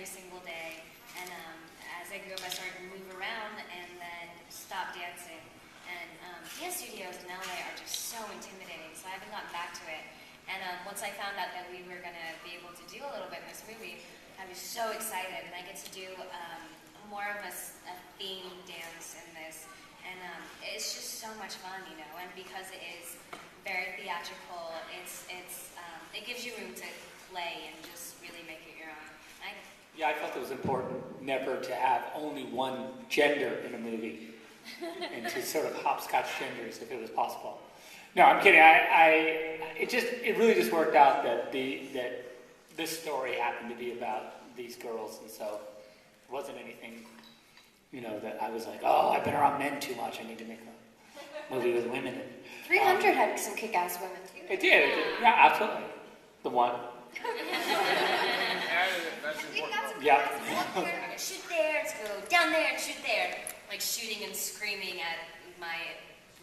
every single day. And as I grew up, I started to move around and then stop dancing. And dance studios in LA are just so intimidating, so I haven't gotten back to it. And once I found out that we were going to be able to do a little bit in this movie, I was so excited. And I get to do more of a themed dance in this. And it's just so much fun, you know. And because it is very theatrical, it gives you room to play and just really make it your own. Yeah, I felt it was important never to have only one gender in a movie, and to sort of hopscotch genders if it was possible. No, I'm kidding. It really just worked out that this story happened to be about these girls, and so it wasn't anything, you know, that I was like, oh, I've been around men too much. I need to make a movie with women in it. 300 had some kick-ass women too. It did. Yeah, absolutely. The one. Yeah. Shoot there and go down there and shoot there, like shooting and screaming at my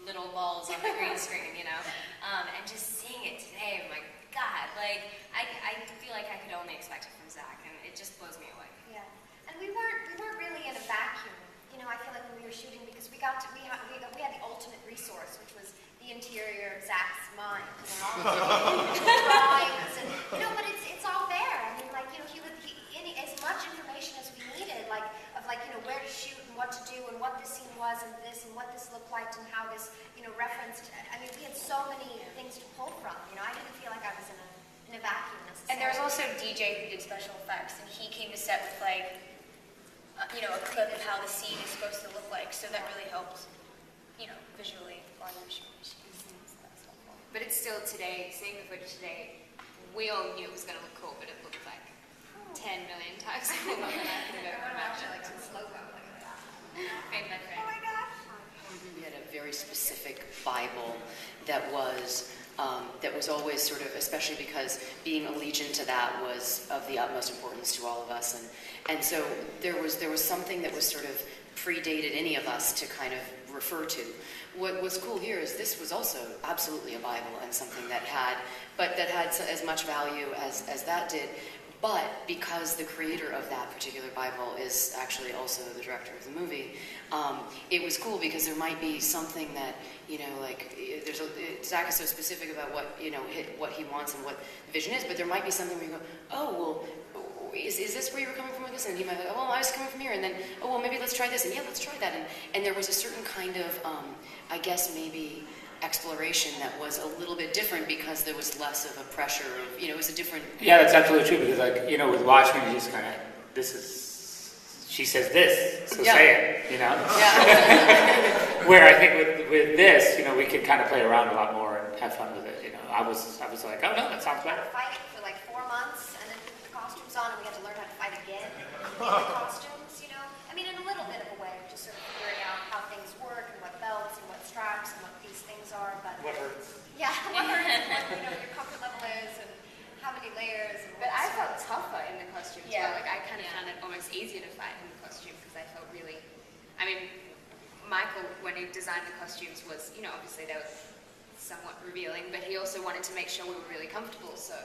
little balls on the green screen, you know. And just seeing it today, my God, like I feel like I could only expect it from Zach, and it just blows me away. Yeah, and we weren't really in a vacuum. You know, I feel like when we were shooting, because we had the ultimate resource, which was the interior of Zach's mind. You know, all the drawings and but it's all there. I mean, like, you know, he as much information as we needed, like where to shoot and what to do and what this scene was and what this looked like and how this referenced. I mean, we had so many things to pull from. You know, I didn't feel like I was in a vacuum necessarily. And there was also DJ who did special effects, and he came to set with like a clip of how the scene is supposed to look like, so that really helped, visually on the machine. But it's still today, seeing the footage today, we all knew it was going to look cool, but it looked like 10 million times cooler than I could have ever imagined. Like some slow-mo, look at that. Frame by frame. Oh my gosh. We had a very specific Bible that was always sort of, especially because being allegiant to that was of the utmost importance to all of us, and so there was something that was sort of predated any of us to kind of refer to. What was cool here is this was also absolutely a Bible and something that had as much value as that did. But because the creator of that particular Bible is actually also the director of the movie, it was cool because there might be something that, Zach is so specific about what he wants and what the vision is, but there might be something where you go, oh, well, is this where you were coming from with this? And he might be like, oh, well, I was coming from here. And then, oh, well, maybe let's try this. And yeah, let's try that. And there was a certain kind of, I guess maybe exploration that was a little bit different because there was less of a pressure of, it was a different... Yeah, that's absolutely true because, with Watchmen, you just kind of, she says this, so say it, Yeah. Where I think with this, we could kind of play around a lot more and have fun with it, I was like, oh no, that sounds better. Fighting for like 4 months and then put the costumes on and we had to learn how to fight again in the costumes, I mean, in a little bit of a way, just sort of figuring out how things work and what belts and what straps and what these things are, but... What hurts? Yeah, what hurts and what, your comfort level is and how many layers. And But I felt tougher in the costumes. Yeah. Well. Like I kind of found it almost easier to fight in the costume because I felt really... I mean, Michael, when he designed the costumes was, obviously they were somewhat revealing, but he also wanted to make sure we were really comfortable, so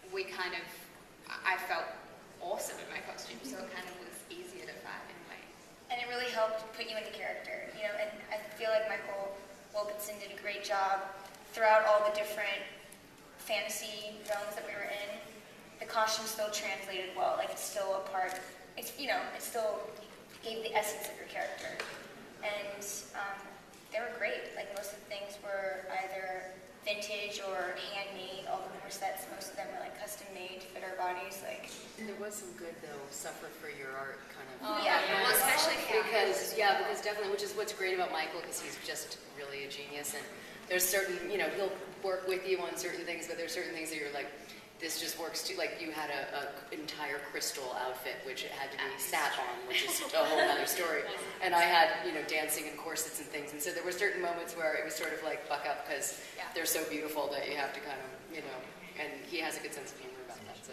I felt awesome in my costume, so it kind of was easier to fight in a way. And it really helped put you into character, and I feel like Michael Wilkinson did a great job throughout all the different fantasy realms that we were in. The costume still translated well, like it's still a part, it still gave the essence of your character. And they were great, like most of the things were either vintage or handmade, all the more sets, most of them were like custom made to fit our bodies, like. There was some good though, suffer for your art kind of. Oh, yeah. Well, especially because definitely, which is what's great about Michael, because he's just really a genius, and there's certain, he'll work with you on certain things, but there's certain things that you're like, this just works too. Like you had a entire crystal outfit, which it had to be sat on, which is a whole other story. And I had, dancing and corsets and things. And so there were certain moments where it was sort of like buck up because they're so beautiful that you have to kind of, and he has a good sense of humor about that. So.